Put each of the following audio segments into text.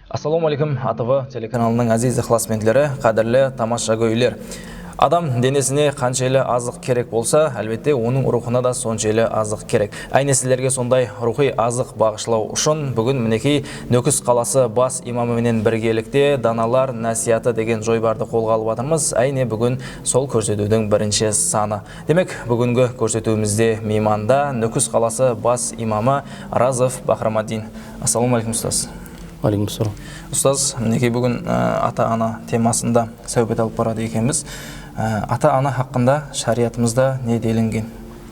Ассаламу алейкум, АТВ телеканалының азиз ықыласменділері, қадірлі тамаша көйлер. Адам денесіне қаншайлы азық керек болса, әлбетте оның рухына да соншайлы азық керек. Әйнесілерге сондай рухи азық бағышлау үшін бүгін мінекей Нөкіс қаласы бас имамымен біргелікте даналар насихаты деген жойбарды қолға алып жатырмыз. Әйне бүгін сол көрсетудің бірінші саны. Демек, бүгінгі көрсетуімізде мейманда Нөкіс қаласы бас имамы Разов Бахрамаддин. Ассаламу алейкум, ұстаз. Алейкум. Ұстаз, мінекей бүгін ата-ана темасында сәубет алып барады екенбіз. Ата-ана хақында шариатымызда не делінген?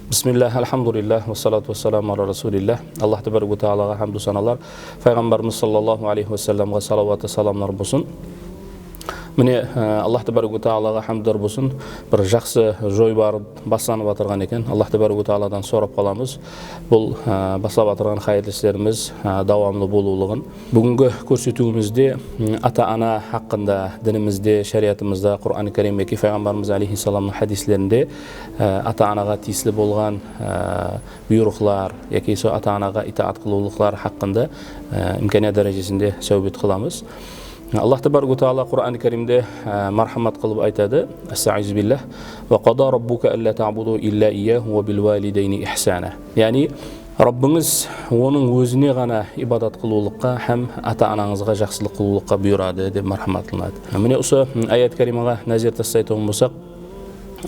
Бисмиллах, алхамдулиллах, вассалату вассаламу ала расулиллах. Аллах табарак тағалаға хамду саналар. Пайғамбарымыз саллаллаху алейхи вассаламға салауаты саламлар болсын. Міне Аллах табарак тағалаға хамдар болсын. Бір жақсы жойбар басланып атырған екен. Аллах табарак тағаладан сорап қаламыз. Бұл баслап атырған хайырлы істеріміз давамлы болулығын. Бүгінгі көрсетуімізде ата-ана хақында дінімізде, шариатымызда, Құран Кәрімдегі пайғамбарымыз алейхиссаламның хадислерінде ата-анаға тиесілі болған бұйрықлар, яки со ата-анаға итаат қылулықтар хақында имканият дәрежесінде сәубет қыламыз. Аллах табарак тағала Құран Кәрімде мархамат қылып айтады: "Астағизу биллах, ва қада раббука алла таъбуду илля ияху ва бил валидейни ихсана." Яғни Раббыңыз оның өзіне ғана ибадат қылулыққа һәм ата-анаңызға жақсылық қылулыққа бұйырады деп мархамат қылады. Міне осы аят кәримаға назар тастайтын болсақ,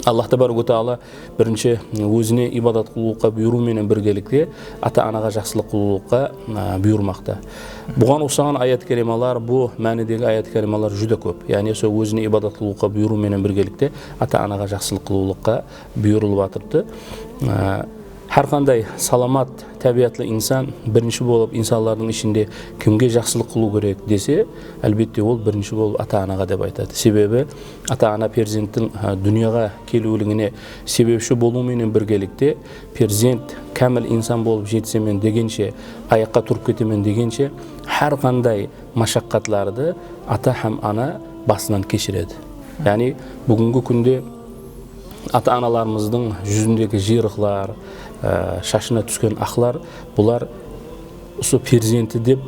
Аллах табарак тағала бірінші өзіне ибадат қылулыққа бұйырумен біргелікте ата-анаға жақсылық қылулыққа бұйырмақта. Бұған ұқсаған аят кәрималар, бұл мәнідегі аят кәрималар жүдә көп. Яғни сол өзіне ибадат қылулыққа бұйырумен біргелікте ата-анаға жақсылық қылулыққа бұйырылып жатырды. Har qanday salamat tabiatlı insan birinchi bo'lib insonlarning ishinde kimga yaxshilik qilу керек dese, albatta ол birinchi bo'lib ata-onaga deb aytadi. Sebebi ata-ona farzandning dunyoga keluvligine sebepchi bo'lumining birgalikda farzand kamil inson bo'lib jetsemen degancha, oyoqqa turib ketamen degancha har qanday mashaqqatlarni ata ham ana basidan kechiradi. Ya'ni bugungi kunda ata-analarımızın yüzündeki jiriqlar, şaşına түскен ақлар, бұлар со перзенті деп,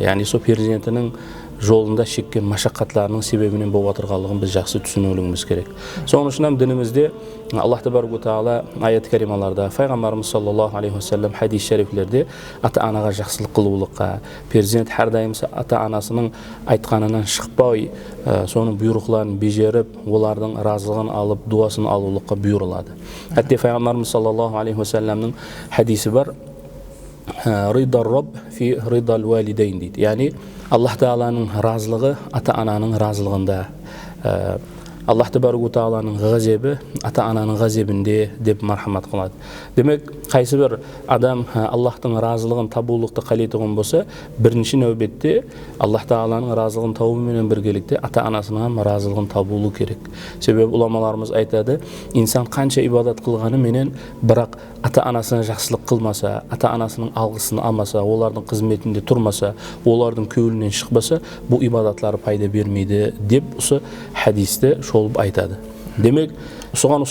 яғни со перзентінің жолында шеккен машаққатларының себебінен болып отырғанлығын біз жақсы түсінуіміз керек. Соның үшін дінімізде Аллах табарак тағала аят кәрималарда, пайғамбарымыз саллаллаху алейхи вассалам хадис шәрифлерде ата-анаға жақсылық қылулыққа, перзент әрдайым ата-анасының айтқанынан шықпай, соның бұйрықларын бежеріп, олардың разылығын алып, дуасын алулыққа бұйырылады. Әтте пайғамбарымыз саллаллаху алейхи вассаламның хадисі бар: "Ридар рабб фи ридал валидейн" дейді. Яғни Аллах Тағаланың разылығы ата-ананың разылығында. Аллах табарак тағаланың ғазебі ата-ананың ғазебінде деп мархамат қылады. Демек, қайсы бір адам Аллахтың разылығын табулықты қалайтын болса, бірінші нәубетте Аллах Тағаланың разылығын табумен біргелікте ата-анасының разылығын табулы керек. Себебі уламаларымыз айтады, инсан қанша ибадат қылғаны менен, бірақ ата-анасына жақсылық қылмаса, ата-анасының алғысын алмаса, олардың қызметінде тұрмаса, олардың көңілінен шықпаса, бұл ибадатлары пайда бермейді деп осы хадисті шолып айтады. Демек, соған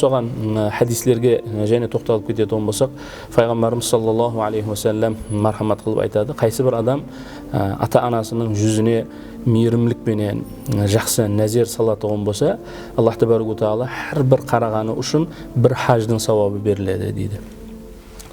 хадислерге және тоқталып кететін болсақ, пайғамбарымыз саллаллаху алейхи вассалам мархамат қылып айтады: қайсы бір адам ата-анасының жүзіне мейірімділікпенен жақсы назар салатын болса, Аллах табарак тағала әр бір қарағаны үшін бір хаждың сауабы беріледі дейді.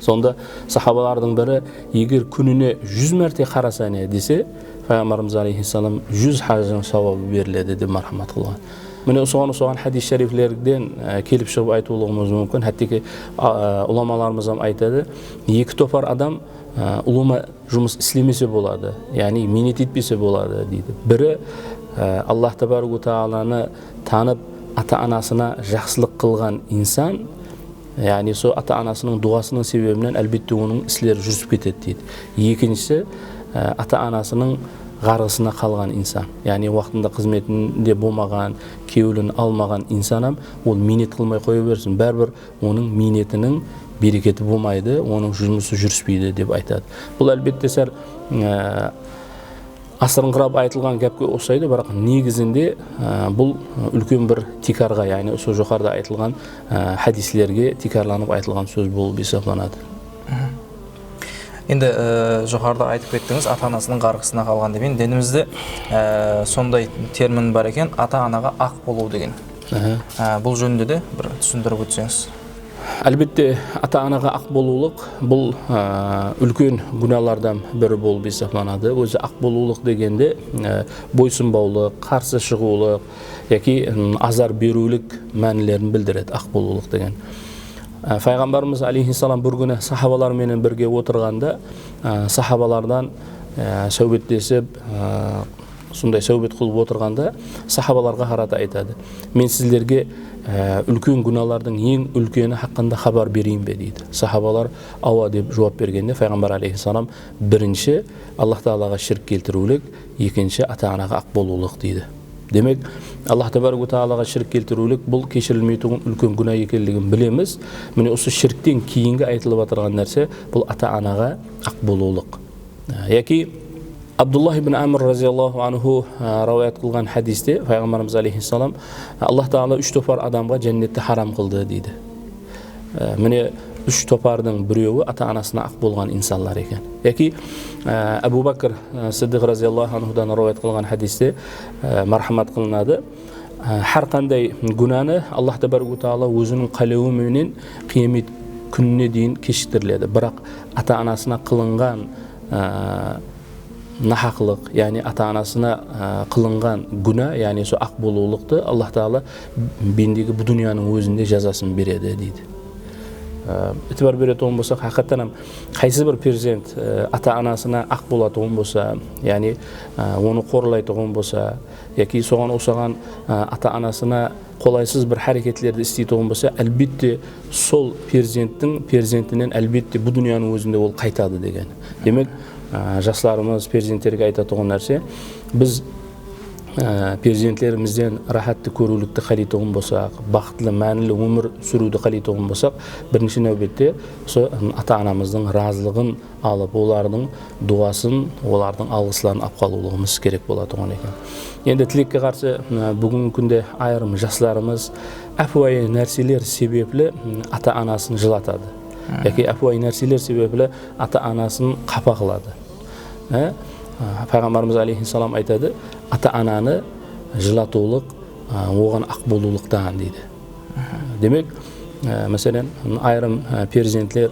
Сонда сахабалардың бірі, егер күніне 100 мәрте қараса не десе, пайғамбарымыз алейхиссалам 100 хаждың сауабы беріледі деп мархамат қылған. Міне соған хадис шәрифлерден келіп шығып айтулығымыз мүмкін. Хәттеки уламаларымыз айтады, екі топар адам ұлыма жұмыс істемесе болады, яғни минет етпесе болады дейді. Бірі Аллах табарак тағаланы танып, ата-анасына жақсылық қылған инсан, яғни со ата-анасының дуасының себебінен әлбетте оның істері жүріп кетеді дейді. Екіншісі ата-анасының ғарғысына қалған инсан, яғни уақытында қызметінде болмаған, кеуілін алмаған инсанам, ол минет қылмай қоя берсін, бәрібір оның минетінің берекеті болмайды, оның жұмысы жүріспейді деп айтады. Бұл әлбетте сәл асырыңқырап айтылған гәпке ұқсайды, бірақ негізінде бұл үлкен бір тикарға, яғни сол жоғарыда айтылған хадислерге тикарланып айтылған сөз болып есептелінеді. Енді жоғарыда айтып кеттіңіз, ата-анасының қарғысына қалған деп. Енді дінімізде сондай термин бар екен, ата-анаға ақ болу деген. Бұл жөнінде де бір түсіндіріп өтсеңіз. Әлбетте, ата-анаға ақ болулық бұл үлкен күнәлардан бірі болып есептелінеді. Өзі ақ болулық дегенде бойсұнбаулық, қарсы шығулық яки азар берулік мәнілерін білдіреді ақ болулық деген. Пайғамбарымыз алейхиссалам бір күні сахабалармен бірге отырғанда сахабалардан сөйлесіп, сондай сөйлет қылып отырғанда сахабаларға қарата айтады: "Мен сіздерге үлкен күнәлардың ең үлкені хақында хабар берейін бе?" дейді. Сахабалар "Ауа" деп жауап бергенде пайғамбар алейхиссалам бірінші Аллах Тағалаға ширк келтірулік, екінші ата-анаға ақ болулық дейді. Демек, Аллах Тағалаға ширк келтірулік бұл кешірілмейтін үлкен күнә екенлігін білеміз. Міне осы ширктен кейінгі айтылып отырған нәрсе бұл ата-анаға ақ болулық. Яки Абдуллах ибн Амр разияллаху анху рауаят қылған хадисте пайғамбарымыз алейхиссалам Аллах Тағала 3 топар адамға жәннетті харам қылды дейді. Міне 3 топардың біреуі ата-анасына ақ болған инсанлар екен. Яки Абу Бакр Сиддиқ разияллаху анхудан рауаят қылған хадисте мархамат қылынады: "Har qanday günahni Alloh Taala o'zining qalamiмен қиямет күніне дейін кешіктіріледі. Бірақ ата-анасына қылынған нахақлық, яғни ата-анасына қылынған күнә, яғни сол ақ болулықты Аллах Тағала бендегі бұл дүнияның өзінде жазасын береді" дейді. Итибар беретін болсақ, хақиқаттан қайсы бір перзент ата-анасына ақ болатын болса, яғни оны қорлайтын болса, яки соған ұқсаған ата-анасына қолайсыз бір харекетлерді істейтін болса, әлбетте сол перзентінен әлбетте бұл дүнияның өзінде ол қайтады деген. Демек, жастарымыз перзенттерге айтатын нәрсе, біз перзентлерімізден рахатты көрулікті қалайтын болсақ, бақытлы, мәнілі өмір сүруді қалайтын болсақ, бірінші нәубетте ата-анамыздың разылығын алып, олардың дуасын, олардың алғысларын алып қалуымыз керек болады екен. Енді тілекке қарсы бүгінгі күнде айырым жастарымыз әпуай нәрселер себеплі ата-анасын жылатады. Яки әпуай нәрселер себеплі ата-анасын қапа қылады. Пайғамбарымыз алейхиссалам айтады: "Ата-ананы жылатулық оған ақ болулықтан" дейді. Демек, мәселен, айрым перзентлер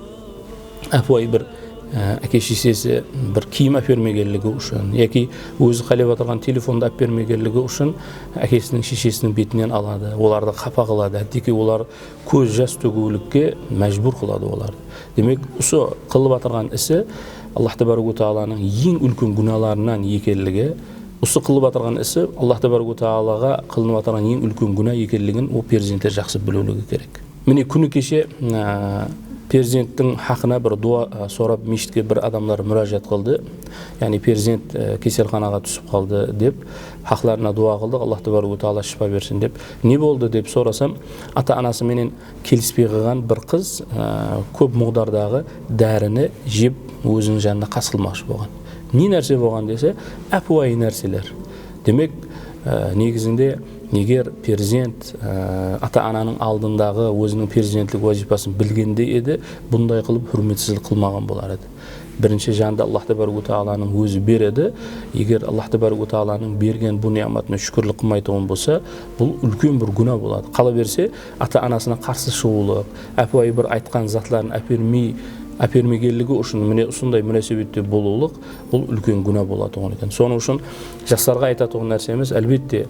әпуай бір әке-шешесі бір киім әпермегенлігі үшін, яки өзі қалап отырған телефонды әпермегенлігі үшін әкесінің шешесінің бетінен алады, оларды қапа қылады, әттеки олар көз жас төгулікке мәжбүр қылады оларды. Демек, осы қылып отырған ісі Аллах Тағаланың ең үлкен күнәларынан екенлігі, осы қылып отырған ісі Аллах Тағалаға қылынып отырған ең үлкен күнә екенлігін ол перзенттер жақсы білуі керек. Міне күні кеше перзенттің хақына бір дуа сорап мешітке бір адамдар мүражат қылды. Яғни перзент кеселханаға түсіп қалды деп, хақларына дуа қылдық, Аллах Тағала шипа берсін деп. Не болды деп сорасам, ата-анасы менен келіспей қалған бір қыз көп мұғдардағы дәріні жеп өзінің жанына қасқылмақшы болған. Не нәрсе болған десе, әпуай нәрселер. Демек, негізінде егер перзент ата-ананың алдындағы өзінің перзентлік вазифасын білгенде еді, бұндай қылып хүрметсіздік қылмаған болар еді. Бірінші жанды Аллах Тағаланың өзі береді. Егер Аллах Тағаланың берген бұл неғматына шүкірлік қылмайтын болса, бұл үлкен бір күнә болады. Қала берсе, ата-анасына қарсы шығулық, әпуай бір айтқан затларын әпермегенлігі үшін міне сондай мүнәсебетте болулық, бұл үлкен күнә болады екен. Соның үшін жастарға айтатын нәрсеміз, әлбетте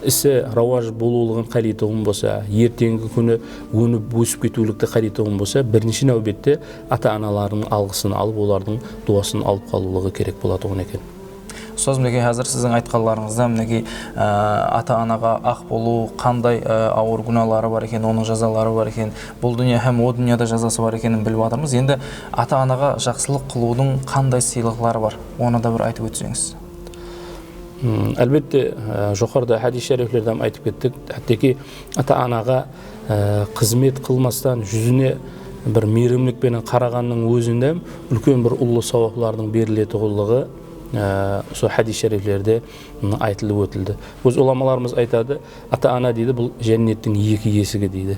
ісі рауаж болулығын қалайтын болса, ертеңгі күні өніп өсіп кетулікті қалайтын болса, бірінші нәубетте ата-аналардың алғысын алып, олардың дуасын алып қалулығы керек болады екен. Сөз мінекей қазір сіздің айтқандарыңызда мінекей ата-анаға ақ болу қандай ауыр күнәлары бар екен, оның жазалары бар екен, бұл дүние һәм о дүнияда жазасы бар екенін біліп жатырмыз. Енді ата-анаға жақсылық қылудың қандай сыйлықтары бар, оны да бір айтып өтсеңіз. Әлбетте, жоғарыда хадис шәрифлерден айтып кеттік, әттеки ата-анаға қызмет қылмастан жүзіне бір мейірімдікпен қарағанның өзінде үлкен бір ұлы сауаптардың берілетіндігі сол хадис шәрифлерде айтылып өтілді. Өз ұламаларымыз айтады, ата-ана дейді бұл жәннеттің екі есігі дейді.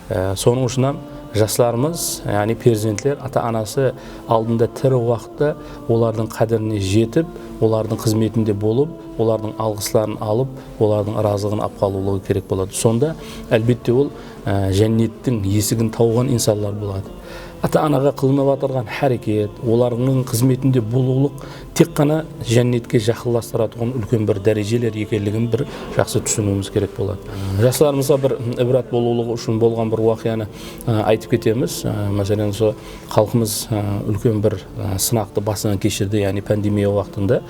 Соның ұшынан жастарымыз, яғни перзентлер ата-анасы алдында тірі уақытта олардың қадіріне жетіп, олардың қызметінде болып, олардың алғысларын алып, олардың разылығын алып қалуы керек болады. Сонда әлбетте ол жәннеттің есігін тауған инсандар болады. Ата-анаға қылынып отырған әрекет, олардың қызметінде болулық тек қана жәннетке жақындастыратын үлкен бір дәрежелер екенлігін бір жақсы түсінуіміз керек болады. Жастарымызға бір ібрат болулығы үшін болған бір уақияны айтып кетеміз. Мәселен, халқымыз үлкен бір сынақты басынан кешірді, яғни пандемия уақытында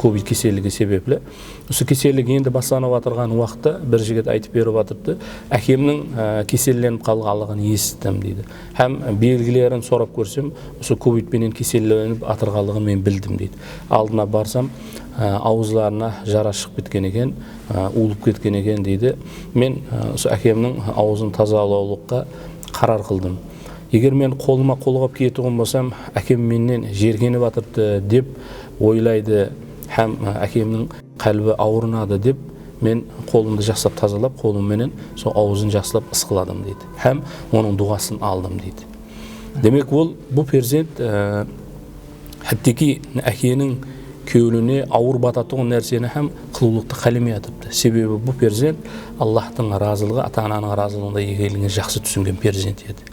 ковид кеселігі себеплі. Осы кеселік енді басталып отырған уақытта бір жігіт айтып беріп жатырды, әкемнің кеселленіп қалғанын естідім дейді. Һәм белгілерін сорап көрсем, осы ковидпенен кеселленіп атырғанын мен білдім дейді. Алдына барсам, ауызларына жара шығып кеткен екен, улып кеткен екен дейді. Мен осы әкемнің аузын тазалаулыққа қарар қылдым. Егер мен қолыма қолғап кетуім болсам, әкем менен жиіркеніп жатырды деп ойлайды, һәм әкемнің қалбы ауырынады деп мен қолымды жақсылап тазалап, қолымменен сол аузын жақсылап ысқыладым дейді. Һәм оның дұғасын алдым дейді. Демек бұл перзент әттеки әкенің көңіліне ауыр бататын нәрсені һәм қылулықты қалемей атыпты. Себебі бұл перзент Аллахтың разылығы, ата-ананың разылығында екенлігін жақсы түсінген перзент еді.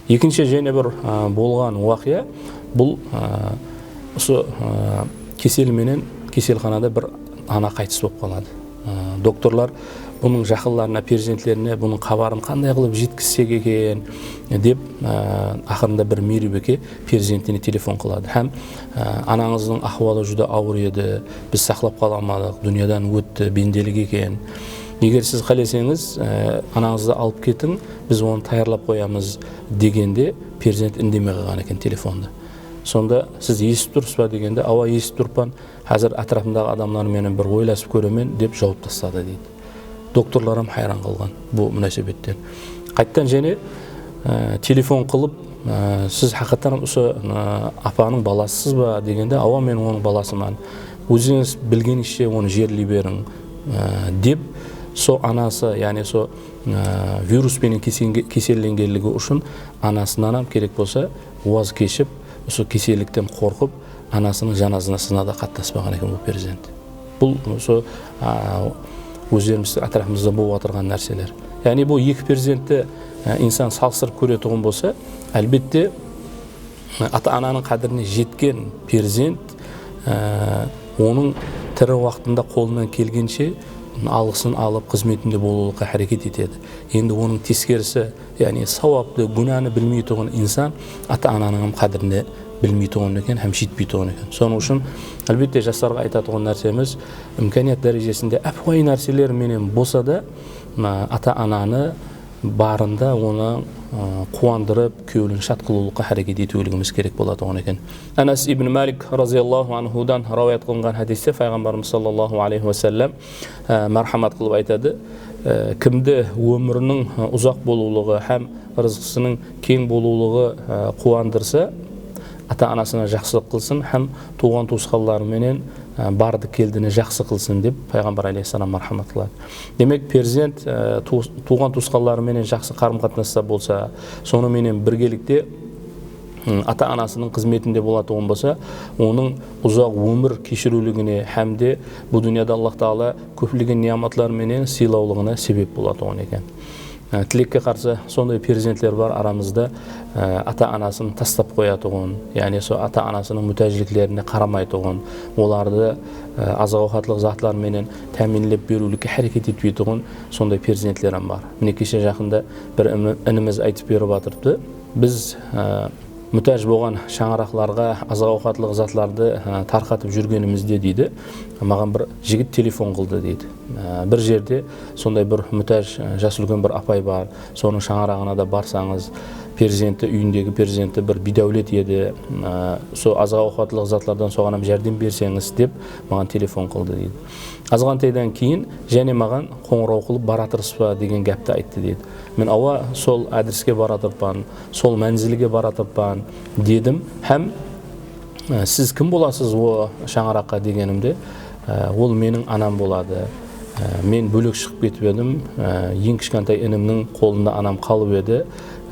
Екінші және бір болған уақия, бұл осы кеселменен кеселханада бір ана қайтыс болып қалады. Докторлар бұның жақынларына, перзентлеріне бұның хабарын қандай қылып жеткізсек екен деп ақырында бір мейірбике перзентіне телефон қылады. Һәм анаңыздың ахуалы жүдә ауыр еді, біз сақлап қала алмадық, дүниядан өтті, бенделік екен. Егер сіз қалесеңіз, анаңызды алып кетің, біз оны таярлап қоямыз дегенде перзент үндемей қалған екен телефонда. Сонда сіз естіп тұрсыз ба дегенде, ава естіп тұрпан, қазір атырапымдағы адамдармен бір ойласып көремен деп жауап тастады дейді. Докторларым хайран қалған бұл мүнәсебеттен. Қайттан және телефон қылып, сіз хақиқатан осы апаның баласысыз ба дегенде, ава мен оның баласымын. Өзіңіз білгеніңізше оны жерлей берің деп, со анасы, яғни со вируспен кеселленгенлігі үшін анасынан керек болса, уаз кешіп, осы кеселіктен қорқып, анасының жаназасына да қаттаспаған екен бұл перзент. Бұл өздерімізді атырапымызда болып отырған нәрселер. Яғни бұл екі перзентті инсан салыстырып көретұғын болса, әлбетте ата-ананың қадіріне жеткен перзент оның тірі уақытында қолынан келгенше алғысын алып қызметінде болуға әрекет етеді. Енді оның тескерісі, яғни сауапты, гүнәні білмей тұрған инсан ата-ананың қадіріне білмей тұрған екен, һәм жетпей тұрған екен. Соның үшін әлбетте жастарға айтатын нәрсеміз, имканият дәрежесінде әпуай нәрселер менен болса да ата-ананы барында оны қуандырып, көңілін шат қылуға әрекет етуіміз керек болады екен. Анас ибн Малик разияллаху анхудан рауаят қылынған хадисте пайғамбарымыз саллаллаху алейхи ва саллям мархамат қылып айтады, кімді өмірінің ұзақ болулығы һәм рызқысының кең болулығы қуандырса, ата-анасына жақсылық қылсын, һәм туған туысқандарыменен барды келдіні жақсы қылсын деп пайғамбар алейхиссалам мархамат қылады. Демек перзент туған туысқандарыменен жақсы қарым-қатынаста болса, сонымен біргелікте ата-анасының қызметінде болатұғын болса, оның ұзақ өмір кешірулігіне һәм де бұл дүнияда Аллах Тағала көптеген ni'матларменен сыйлаулығына себеп болатұғын екен. Тілекке қарсы сондай перзентлер бар арамызда, ата-анасын тастап қоятұғын, яғни со ата-анасының мүтәжіліктеріне қарамайтұғын, оларды азық-ауқатлық затларменен тәминлеп берулікке әрекет етпейтұғын сондай перзентлерім бар. Міне кеше жақында бір ініміз айтып беріп жатырды, біз мүтәж болған шаңырақларға азық-ауқатлық затларды тарқатып жүргенімізде дейді, маған бір жігіт телефон қылды дейді. Бір жерде сондай бір мүтәж жасы үлкен бір апай бар, соның шаңырағына да барсаңыз, перзенті, үйіндегі перзенті бір бидәулет еді, со азық-ауқатлық затлардан соғанам жәрдем берсеңіз деп маған телефон қылды дейді. Азғантайдан кейін және маған қоңырау қылып баратырыспа деген гәпті айтты дейді. Мен ауа сол адреске баратырпан, сол мәнзілге баратырпан дедім, һәм сіз кім боласыз о шаңыраққа дегенімде, ол менің анам болады, мен бөлек шығып кетіп едім. Ең кішкентай інімнің қолында анам қалып еді.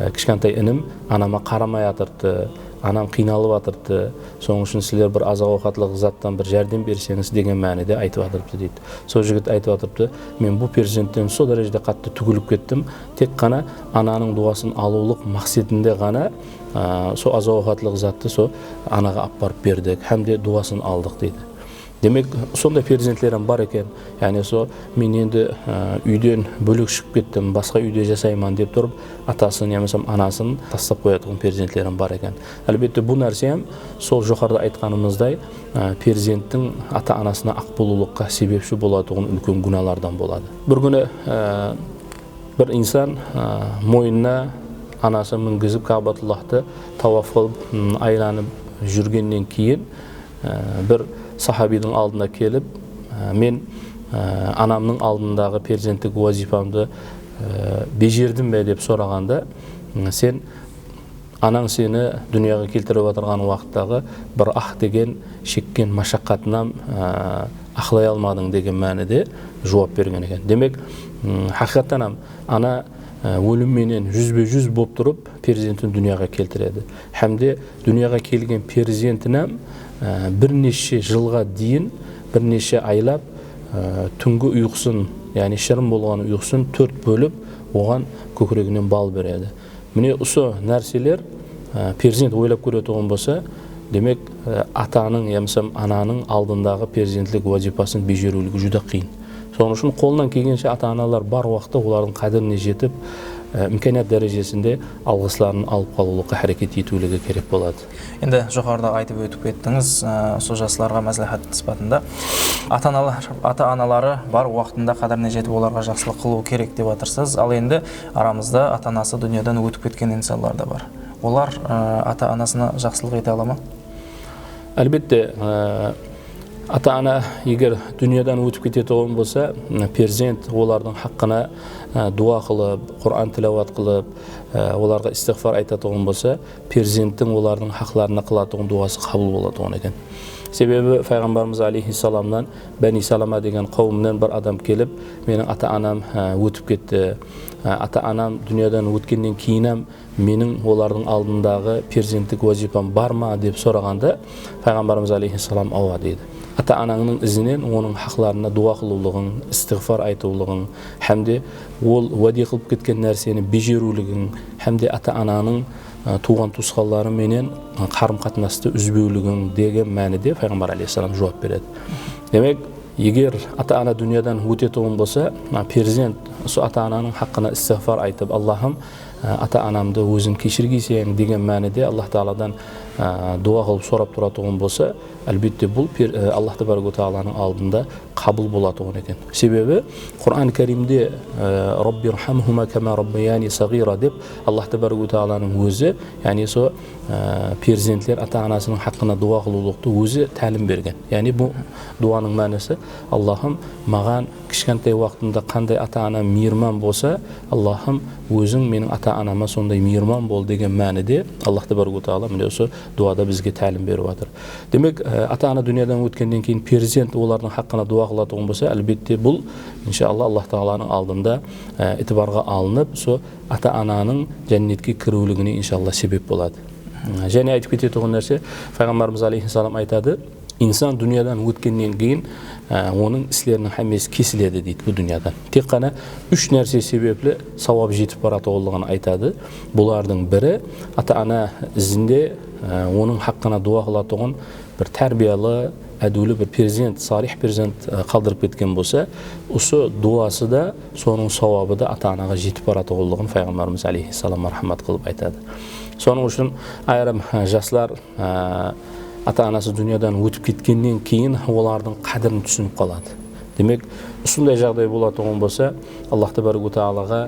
Кішкентай інім анама қарамай атырды. Анам қиналып атырды. Соның үшін сілер бір азық ауқатлық заттан бір жәрдем берсеңіз деген мәніде айтып атырды дейді. Сол жігіт айтып атырды, мен бұл перзенттен сол дәрежеде қатты түгіліп кеттім. Тек қана ананың дуасын алулық мақсатында ғана сол азық ауқатлық затты сол анаға апарып бердік, һәм де дуасын алдық дейді. Демек, сондай перзентлерім бар екен. Яғни сол мен енді үйден бөлек шығып кеттім, басқа үйде жасайман деп тұрып, атасын, немесе анасын тастап қоятын перзентлерім бар екен. Әлбетте бұл нәрсе сол жоғарыда айтқанымыздай перзенттің ата-анасына ақ болулыққа себепші болатұғын үлкен күнәлардан болады. Бір күні бір инсан мойнына анасы мінгізіп Кабатуллахты тауаф қылып айланып жүргеннен кейін бір сахабидің алдына келіп, мен анамның алдындағы перзенттік уазифамды бежердім бе деп сұрағанда, сен анаң сені дүнияға келтіріп отырған уақыттағы бір деген шеккен машаққатынан ақылай алмадың деген мәніде жауап берген екен. Демек, хақиқаттан ана өлімменен жүзбе-жүз болып тұрып перзентін дүнияға келтіреді. Хәмде дүнияға келген перзентінен бірнеше жылға дейін, бірнеше айлап түнгі ұйқысын, яғни шырын болған ұйқысын 4 бөліп, оған көкірегінен бал береді. Міне осы нәрселер перзент ойлап көретұғын болса, демек атаның, емсем ананың алдындағы перзентлік уазифасын бежерулігі жүдә қиын. Соның үшін қолынан келгенше ата-аналар бар уақытта олардың қадіріне жетіп, имканият дәрежесінде алғысларын алып қалулыққа әрекет етулігі керек болады. Енді жоғарыда айтып өтіп кеттіңіз, сол жастарға мәслихат сипатында ата-аналары бар уақытында қадіріне жетіп оларға жақсылық қылу керек деп жатырсыз. Ал енді арамызда ата-анасы дүниеден өтіп кеткен инсандар да бар. Олар ата-анасына жақсылық ете ала ма? Әлбетте, ата-ана егер дүниядан өтіп кететін болса, перзент олардың хаққына дуа қылып, Құран тіләуат қылып, оларға истиғфар айтатын болса, перзенттің олардың хақларына қылатын дуасы қабыл болатын екен. Себебі пайғамбарымыз алейхиссаламнан Бәни Салама деген қауымнан бір адам келіп, менің ата-анам өтіп кетті. Ата-анам дүниядан өткеннен кейінім менің олардың алдындағы перзенттік уазифам бар ма деп сұрағанда, пайғамбарымыз алейхиссалам ауа дейді. Ата-анаңның ізінен оның хақларына дуа қылулығың, истиғфар айтулығың, һәмде ол уәде қылып кеткен нәрсені бежерулігің, һәмде ата-ананың туған туысқандары менен қарым-қатынасты үзбеулігің деген мәніде пайғамбар алейхиссалам жауап береді. Демек, егер ата-ана дүниядан өтетін болса, перзент сол ата-ананың хаққына истиғфар айтып, Аллахым, ата-анамды өзің кешіргейсең деген мәніде Аллах Тағаладан дуа қылып сұрап тұратын болса, әлбетте бұл Аллах Тағаланың алдында қабыл болатын екен. Себебі Құран Кәримде Раббирхамхума кама раббияни сағира деп Аллах Тағаланың өзі, яғни сол перзентлер ата-анасының хаққына дуа қылулықты өзі тәлім берген. Яғни бұл дуаның мәнісі, Аллахым, маған кішкентай уақытында қандай ата-ана мейірман болса, Аллахым, өзің менің ата-анама сондай мейірман бол деген мәніде Аллах Тағала міне осы дуада бізге тәлім беріп жатыр. Демек, ата-ана дүниядан өткеннен кейін перзент олардың хаққына дуа қылатын болса, әлбетте бұл иншалла Аллах Тағаланың алдында итибарға алынып, сол ата-ананың жәннетке кірулігіне иншалла себеп болады. Және айтып кететін нәрсе, пайғамбарымыз алейхиссалам айтады, инсан дүниядан өткеннен кейін оның істерінің әмесі кесіледі дейді бұл дүниядан. Тек қана 3 нәрсе себеплі сауап жетіп баратығылығын айтады. Бұлардың бірі ата-ана ізінде оның хаққына дуа қылатығын бір тәрбиялы, әдулі бір перзент, салих перзент қалдырып кеткен болса, осы дуасы да, соның сауабы да ата-анаға жетіп баратығылығын пайғамбарымыз алейхиссалам рахмат қылып айтады. Соның үшін айрым жастар ата-анасы дүниядан өтіп кеткеннен кейін олардың қадірін түсініп қалады. Демек, осындай жағдай болатын болса, Аллах Тағалаға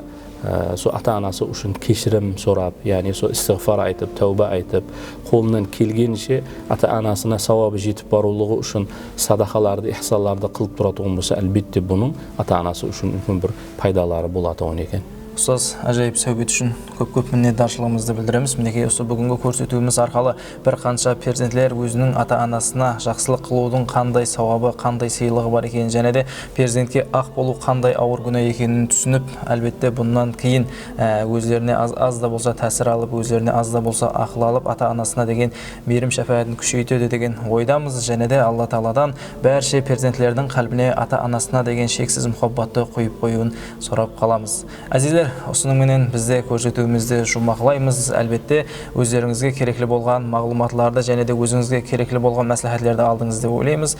сол ата-анасы үшін кешірім сұрап, яғни сол истиғфар айтып, тәуба айтып, қолынан келгенше ата-анасына сауабы жетіп барулығы үшін садақаларды, ихсаларды қылып тұратын болса, әлбетте бұның ата-анасы үшін үлкен бір пайдалары болатын екен. Ұстаз ажайып сөйбет үшін көп minnetdarçılığımızды білдіреміз. Мінекей осы бүгінгі көрсетуіміз арқалы бір қанша перзентлер өзінің ата-анасына жақсылық қылудың қандай сауабы, қандай сыйлығы бар екенін, және де перзентке ақ болу қандай ауыр күнә екенін түсініп, әлбетте бұнан кейін өздеріне аз да болса тәсір алып, өздеріне аз да болса ақыл алып, ата-анасына деген берім шәфағатын күшейтеді деген ойдамыз. Және де Алла Тағаладан бәрше перзентлердің қалбіне ата-анасына деген шексіз мұхаббатты қойып қоюын сұрап қаламыз. Әзизлер, осыныңменен бізде көрсетуімізді жұмақлаймыз. Әлбетте өздеріңізге керекли болған мағлұматларды және де өзіңізге керекли болған мәслихатларды алдыңыз деп ойлаймыз.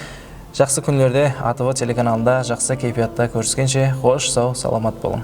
Жақсы күндерде АТV телеканалында жақсы кейфиятта көріскенше, қош, сау, саламат болың.